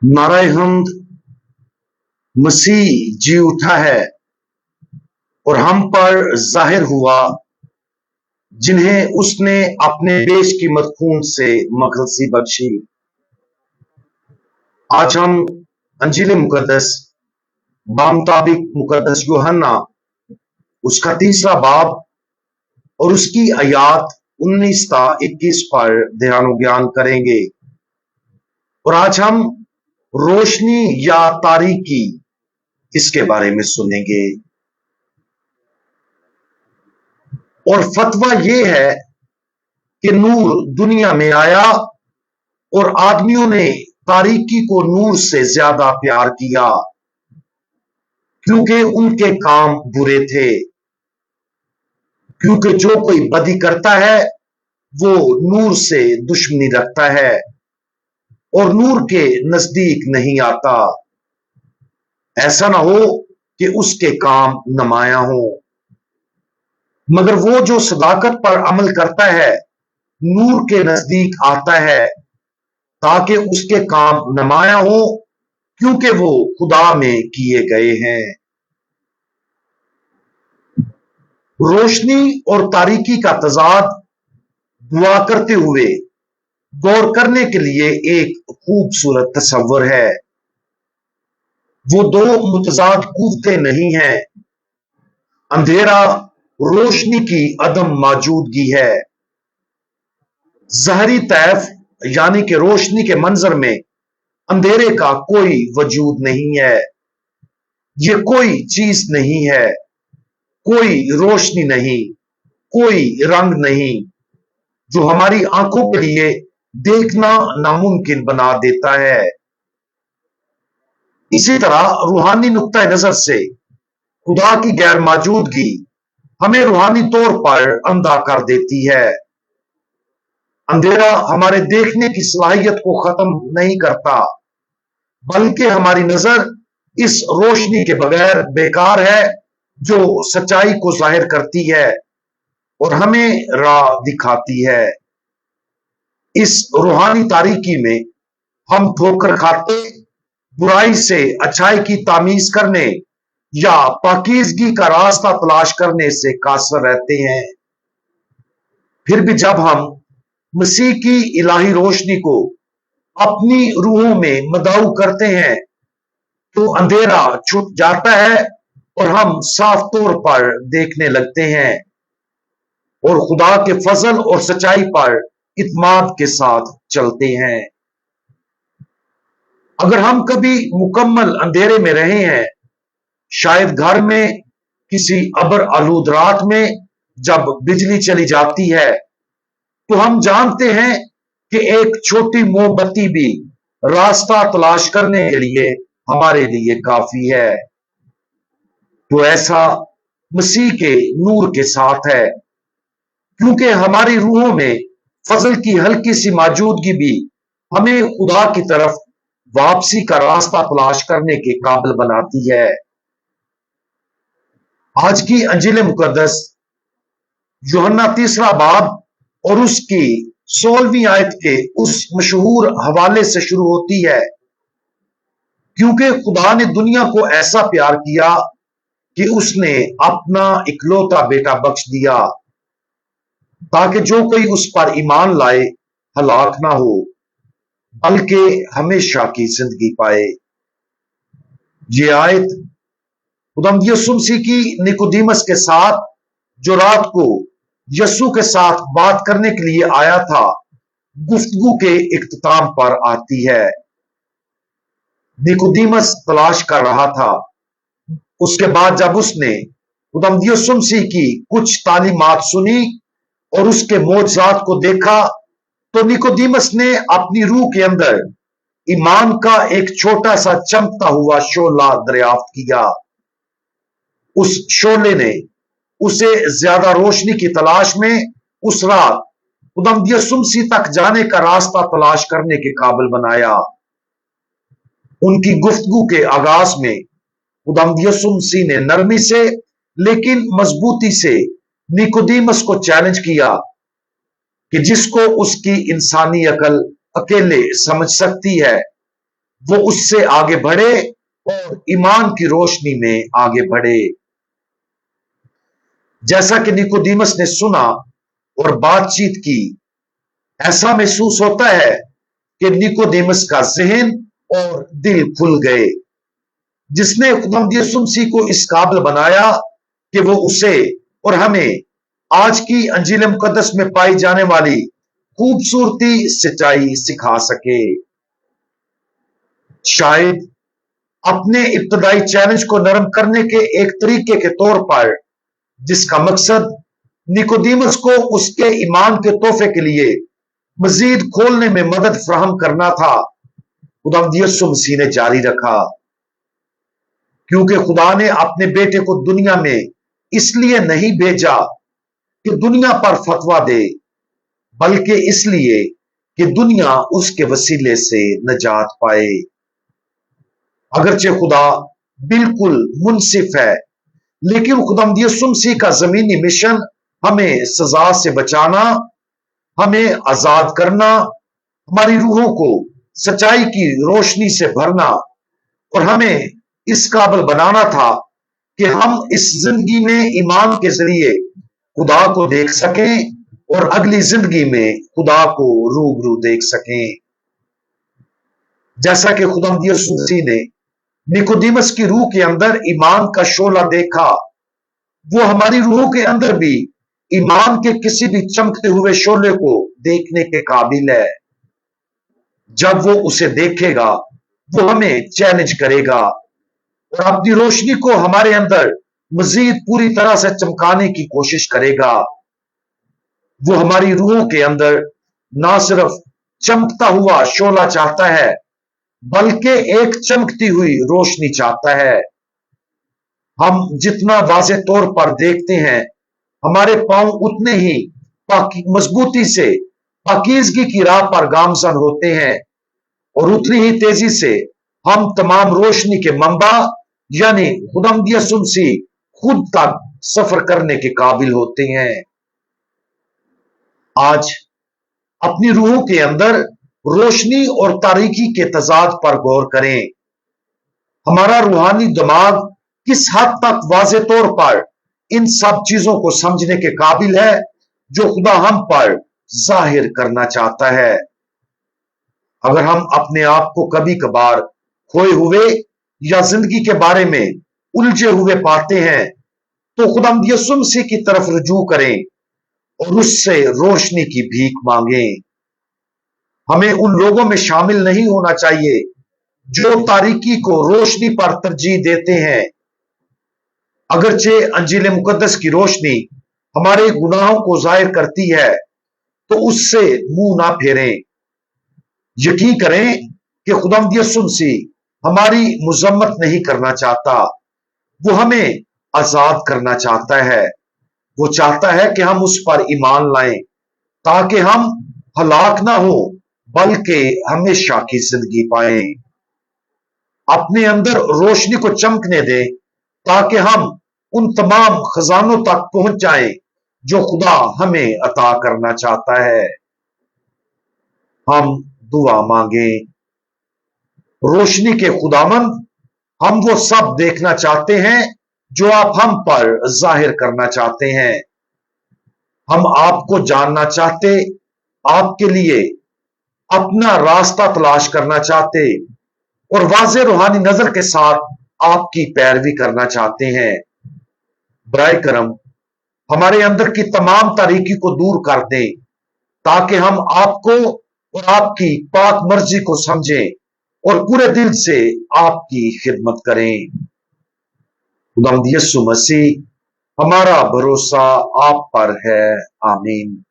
नाराए हमद, मसीह जी उठा है और हम पर जाहिर हुआ, जिन्हें उसने अपने बेशकीमत खून से मखलसी बख्शी। आज हम अंजील मुकद्दस बामुताबिक मुकद्दस यूहन्ना उसका 3रा बाब और उसकी आयात 19 ता 21 पर ध्यान ज्ञान करेंगे। और आज हम रोशनी या तारीकी इसके बारे में सुनेंगे। और फतवा यह है कि नूर दुनिया में आया और आदमियों ने तारीकी को नूर से ज्यादा प्यार किया, क्योंकि उनके काम बुरे थे। क्योंकि जो कोई बदी करता है वो नूर से दुश्मनी रखता है और नूर के नजदीक नहीं आता, ऐसा ना हो कि उसके काम नुमाया हो। मगर वो जो सदाकत पर अमल करता है नूर के नजदीक आता है, ताकि उसके काम नुमाया हो, क्योंकि वो खुदा में किए गए हैं। रोशनी और तारीकी का तजाद दुआ करते हुए गौर करने के लिए एक खूबसूरत तस्वर है। वो दो मुतजाद कुव्वतें नहीं हैं। अंधेरा रोशनी की अदम मौजूदगी है। ज़हरी तैफ यानी कि रोशनी के मंजर में अंधेरे का कोई वजूद नहीं है। ये कोई चीज नहीं है, कोई रोशनी नहीं, कोई रंग नहीं, जो हमारी आंखों के लिए देखना नामुमकिन बना देता है। इसी तरह रूहानी नुक्ता नजर से खुदा की गैर मौजूदगी हमें रूहानी तौर पर अंधा कर देती है। अंधेरा हमारे देखने की सलाहियत को खत्म नहीं करता, बल्कि हमारी नजर इस रोशनी के बगैर बेकार है, जो सच्चाई को जाहिर करती है और हमें राह दिखाती है। इस रूहानी तारीकी में हम ठोकर खाते, बुराई से अच्छाई की तामीज करने या पाकीज़गी का रास्ता तलाश करने से कासर रहते हैं। फिर भी जब हम मसीह की इलाही रोशनी को अपनी रूहों में मदाऊ करते हैं, तो अंधेरा छूट जाता है और हम साफ तौर पर देखने लगते हैं और खुदा के फजल और सच्चाई पर इत्माद के साथ चलते हैं। अगर हम कभी मुकम्मल अंधेरे में रहे हैं, शायद घर में किसी अबर आलूद रात में जब बिजली चली जाती है, तो हम जानते हैं कि एक छोटी मोमबत्ती भी रास्ता तलाश करने के लिए हमारे लिए काफी है। तो ऐसा मसीह के नूर के साथ है, क्योंकि हमारी रूहों में फजल की हल्की सी मौजूदगी भी हमें खुदा की तरफ वापसी का रास्ता तलाश करने के काबिल बनाती है। आज की अंजील मुकद्दस यूहन्ना 3रा बाब और उसकी 16वीं आयत के उस मशहूर हवाले से शुरू होती है, क्योंकि खुदा ने दुनिया को ऐसा प्यार किया कि उसने अपना इकलौता बेटा बख्श दिया, ताकि जो कोई उस पर ईमान लाए हलाक ना हो, बल्कि हमेशा की जिंदगी पाए। ये आयत खुदावंद यीशु मसीह की निकोदेमस के साथ, जो रात को यीशु के साथ बात करने के लिए आया था, गुफ्तगू के इख्तिताम पर आती है। निकोदेमस तलाश कर रहा था। उसके बाद जब उसने खुदावंद यीशु मसीह की कुछ तालीमात सुनी और उसके मोजज़ात को देखा, तो निकोदेमस ने अपनी रूह के अंदर ईमान का एक छोटा सा चमकता हुआ शोला दरियाफ्त किया। उस शोले ने उसे ज्यादा रोशनी की तलाश में उस रात खुदावंद यीशु मसीह तक जाने का रास्ता तलाश करने के काबिल बनाया। उनकी गुफ्तगू के आगाज में खुदावंद यीशु मसीह ने नरमी से लेकिन मजबूती से निकोदेमस को चैलेंज किया कि जिसको उसकी इंसानी अकल अकेले समझ सकती है, वो उससे आगे बढ़े और ईमान की रोशनी में आगे बढ़े। जैसा कि निकोदेमस ने सुना और बातचीत की, ऐसा महसूस होता है कि निकोदेमस का जहन और दिल खुल गए, जिसने खुदावंद यीशु मसीह को इस काबिल बनाया कि वो उसे और हमें आज की अंजील मुकद्दस में पाई जाने वाली खूबसूरती सच्चाई सिखा सके। शायद अपने इब्तदाई चैलेंज को नरम करने के एक तरीके के तौर पर, जिसका मकसद निकोदेमस को उसके ईमान के तोहफे के लिए मजीद खोलने में मदद फराहम करना था, खुदावंद यीशु मसीह ने जारी रखा। क्योंकि खुदा ने अपने बेटे को दुनिया में इसलिए नहीं भेजा कि दुनिया पर फतवा दे, बल्कि इसलिए कि दुनिया उसके वसीले से नजात पाए। अगरचे खुदा बिल्कुल मुनसिफ है, लेकिन खुदावंद यीशु मसीह का जमीनी मिशन हमें सजा से बचाना, हमें आजाद करना, हमारी रूहों को सच्चाई की रोशनी से भरना और हमें इस काबिल बनाना था कि हम इस जिंदगी में ईमान के जरिए खुदा को देख सकें और अगली जिंदगी में खुदा को रूबरू देख सकें। जैसा कि खुदावंद यीशु मसीह ने निकोदेमस की रूह के अंदर ईमान का शोला देखा, वो हमारी रूहों के अंदर भी ईमान के किसी भी चमकते हुए शोले को देखने के काबिल है। जब वो उसे देखेगा, वो हमें चैलेंज करेगा और अपनी रोशनी को हमारे अंदर मजीद पूरी तरह से चमकाने की कोशिश करेगा। वो हमारी रूहों के अंदर ना सिर्फ चमकता हुआ शोला चाहता है, बल्कि एक चमकती हुई रोशनी चाहता है। हम जितना वाज़ेह तौर पर देखते हैं, हमारे पांव उतने ही मजबूती से पाकीज़गी की राह पर गामजन होते हैं और उतनी ही तेजी से हम तमाम रोशनी के मंबा यानी खुदावंद यीशु मसीह खुद तक सफर करने के काबिल होते हैं। आज अपनी रूह के अंदर रोशनी और तारीकी के तजाद पर गौर करें। हमारा रूहानी दिमाग किस हद तक वाज़ेह तौर पर इन सब चीजों को समझने के काबिल है जो खुदा हम पर जाहिर करना चाहता है। अगर हम अपने आप को कभी कभार खोए हुए या जिंदगी के बारे में उलझे हुए पाते हैं, तो खुदावंद यीशु मसीह की तरफ रुजू करें और उससे रोशनी की भीख मांगें। हमें उन लोगों में शामिल नहीं होना चाहिए जो तारीकी को रोशनी पर तरजीह देते हैं। अगरचे अंजील मुकद्दस की रोशनी हमारे गुनाहों को जाहिर करती है, तो उससे मुंह ना फेरें। यकीन करें कि खुदावंद यीशु मसीह हमारी मुजम्मत नहीं करना चाहता, वो हमें आजाद करना चाहता है। वो चाहता है कि हम उस पर ईमान लाएं ताकि हम हलाक ना हो बल्कि हमेशा की जिंदगी पाएं। अपने अंदर रोशनी को चमकने दें ताकि हम उन तमाम खजानों तक पहुंच जाएं जो खुदा हमें अता करना चाहता है। हम दुआ मांगे। रोशनी के खुदावंद, हम वो सब देखना चाहते हैं जो आप हम पर जाहिर करना चाहते हैं। हम आपको जानना चाहते, आपके लिए अपना रास्ता तलाश करना चाहते और वाज़ेह रूहानी नजर के साथ आपकी पैरवी करना चाहते हैं। बराए करम हमारे अंदर की तमाम तारीकी को दूर कर दें ताकि हम आपको और आपकी पाक मर्जी को समझें और पूरे दिल से आपकी खिदमत करें। खुदावंद यीशु मसीह, हमारा भरोसा आप पर है। आमीन।